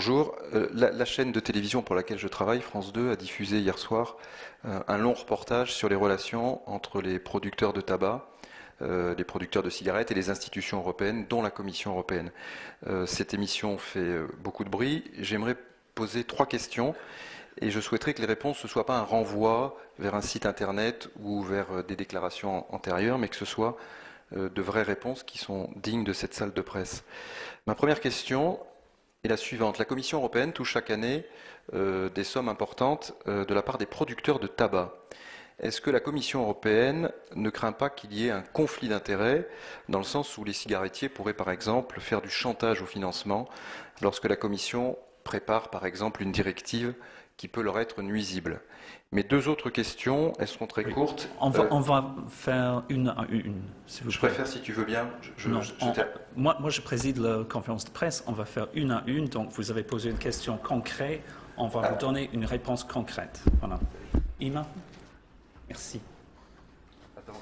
Bonjour. La chaîne de télévision pour laquelle je travaille, France 2, a diffusé hier soir un long reportage sur les relations entre les producteurs de tabac, les producteurs de cigarettes et les institutions européennes, dont la Commission européenne. Cette émission fait beaucoup de bruit. J'aimerais poser 3 questions et je souhaiterais que les réponses ne soient pas un renvoi vers un site internet ou vers des déclarations antérieures, mais que ce soit de vraies réponses qui sont dignes de cette salle de presse. Ma première question est la suivante. La Commission européenne touche chaque année des sommes importantes de la part des producteurs de tabac. Est-ce que la Commission européenne ne craint pas qu'il y ait un conflit d'intérêts, dans le sens où les cigarettiers pourraient par exemple faire du chantage au financement lorsque la Commission prépare par exemple une directive qui peut leur être nuisible? Mes 2 autres questions, elles seront très courtes. On va faire une à une, s'il vous plaît. Je préfère, si tu veux bien. Moi, je préside la conférence de presse. On va faire une à une. Donc, vous avez posé une question concrète. On va vous donner une réponse concrète. Voilà. Ima, merci. Attends,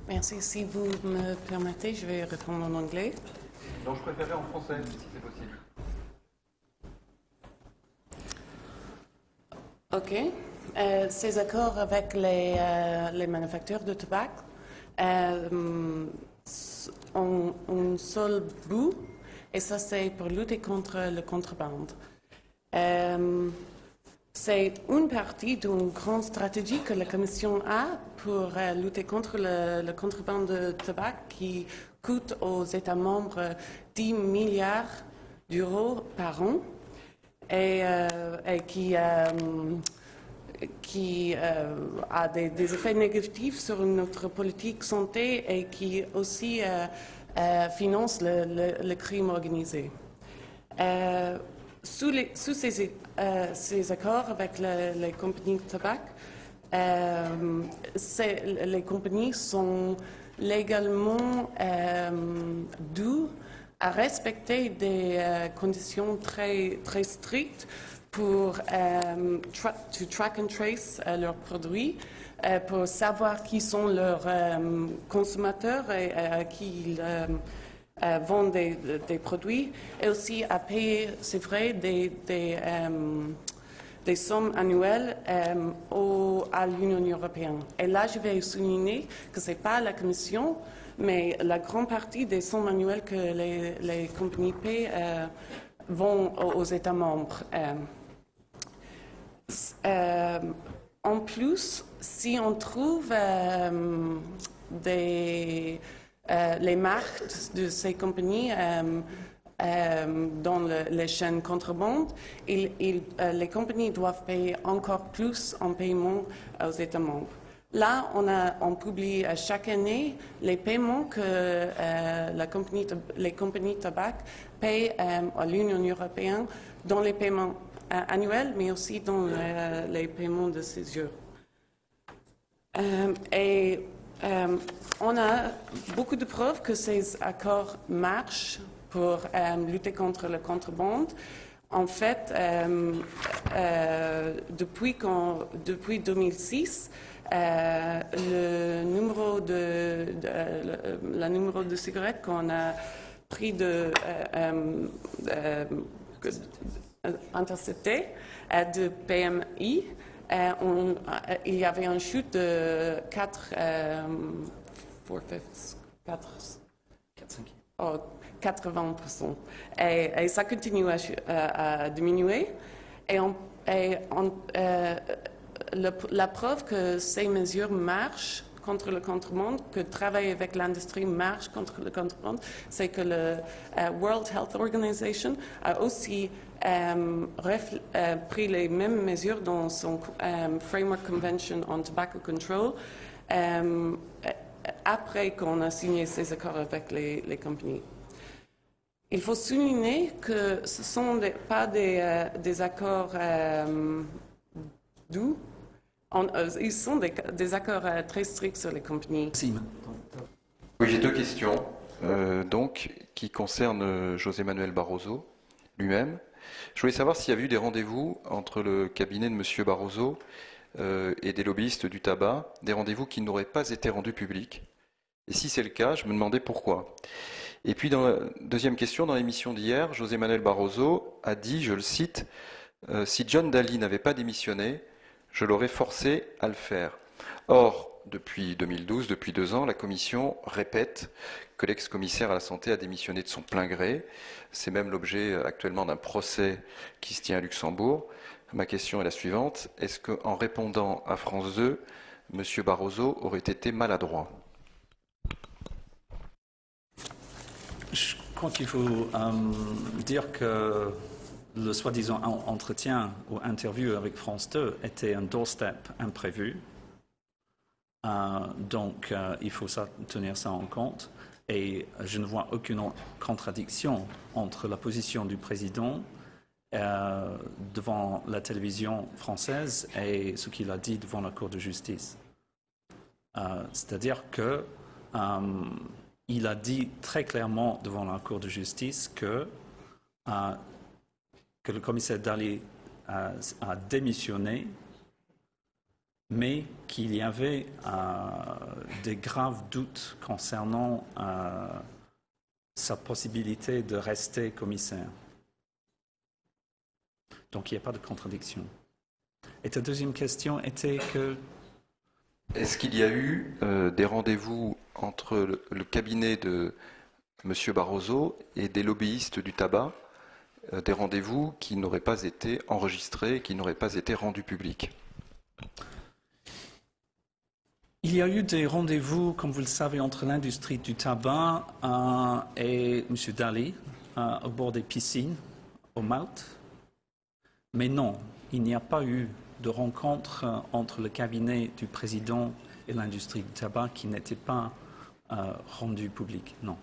Merci. Si vous me permettez, je vais répondre en anglais. Non, je préférerais en français, si c'est possible. OK. Ces accords avec les manufacturiers de tabac ont un seul but, et ça c'est pour lutter contre le contrebande. C'est une partie d'une grande stratégie que la Commission a pour lutter contre le contrebande de tabac qui coûte aux États membres 10 milliards d'euros par an et qui a des effets négatifs sur notre politique santé et qui aussi finance le crime organisé. Sous ces accords avec les compagnies de tabac, les compagnies sont légalement dues à respecter des conditions très, très strictes pour track and trace leurs produits, pour savoir qui sont leurs consommateurs et à qui ils vendent des produits, et aussi à payer, c'est vrai, des sommes annuelles à l'Union européenne. Et là, je vais souligner que ce n'est pas la Commission, mais la grande partie des sommes annuelles que les compagnies paient vont aux États membres. En plus, si on trouve les marques de ces compagnies dans les chaînes contrebande, les compagnies doivent payer encore plus en paiement aux États membres. Là, on publie chaque année les paiements que les compagnies de tabac paient à l'Union européenne dans les paiements annuels, mais aussi dans les paiements de césure. On a beaucoup de preuves que ces accords marchent pour lutter contre le contrebande. En fait, depuis 2006, le numéro de cigarettes qu'on a pris intercepté de PMI, il y avait une chute de 80%. Et ça continue à diminuer. La preuve que ces mesures marchent contre le contrebande, que travailler avec l'industrie marche contre le contrebande, c'est que le World Health Organization a aussi pris les mêmes mesures dans son Framework Convention on Tobacco Control après qu'on a signé ces accords avec les compagnies. Il faut souligner que ce ne sont pas des accords doux. Ils sont des accords très stricts sur les compagnies. Oui, j'ai 2 questions qui concernent José Manuel Barroso lui-même. Je voulais savoir s'il y avait eu des rendez-vous entre le cabinet de M. Barroso et des lobbyistes du tabac, des rendez-vous qui n'auraient pas été rendus publics. Et si c'est le cas, je me demandais pourquoi. Et puis, deuxième question, dans l'émission d'hier, José Manuel Barroso a dit, je le cite, si John Dalli n'avait pas démissionné, je l'aurais forcé à le faire. Or, depuis 2012, depuis 2 ans, la Commission répète que l'ex-commissaire à la santé a démissionné de son plein gré. C'est même l'objet actuellement d'un procès qui se tient à Luxembourg. Ma question est la suivante. Est-ce qu'en répondant à France 2, M. Barroso aurait été maladroit? Je crois qu'il faut dire que le soi-disant entretien ou interview avec France 2 était un doorstep imprévu. Donc, il faut tenir ça en compte. Et je ne vois aucune contradiction entre la position du président devant la télévision française et ce qu'il a dit devant la Cour de justice. C'est-à-dire que il a dit très clairement devant la Cour de justice que le commissaire Dalli a démissionné, mais qu'il y avait des graves doutes concernant sa possibilité de rester commissaire. Donc il n'y a pas de contradiction. Et ta deuxième question était que... Est-ce qu'il y a eu des rendez-vous entre le cabinet de M. Barroso et des lobbyistes du tabac, des rendez-vous qui n'auraient pas été enregistrés, qui n'auraient pas été rendus publics? Il y a eu des rendez-vous, comme vous le savez, entre l'industrie du tabac et M. Dalli au bord des piscines, au Malte. Mais non, il n'y a pas eu de rencontre entre le cabinet du président et l'industrie du tabac qui n'était pas rendu public, non.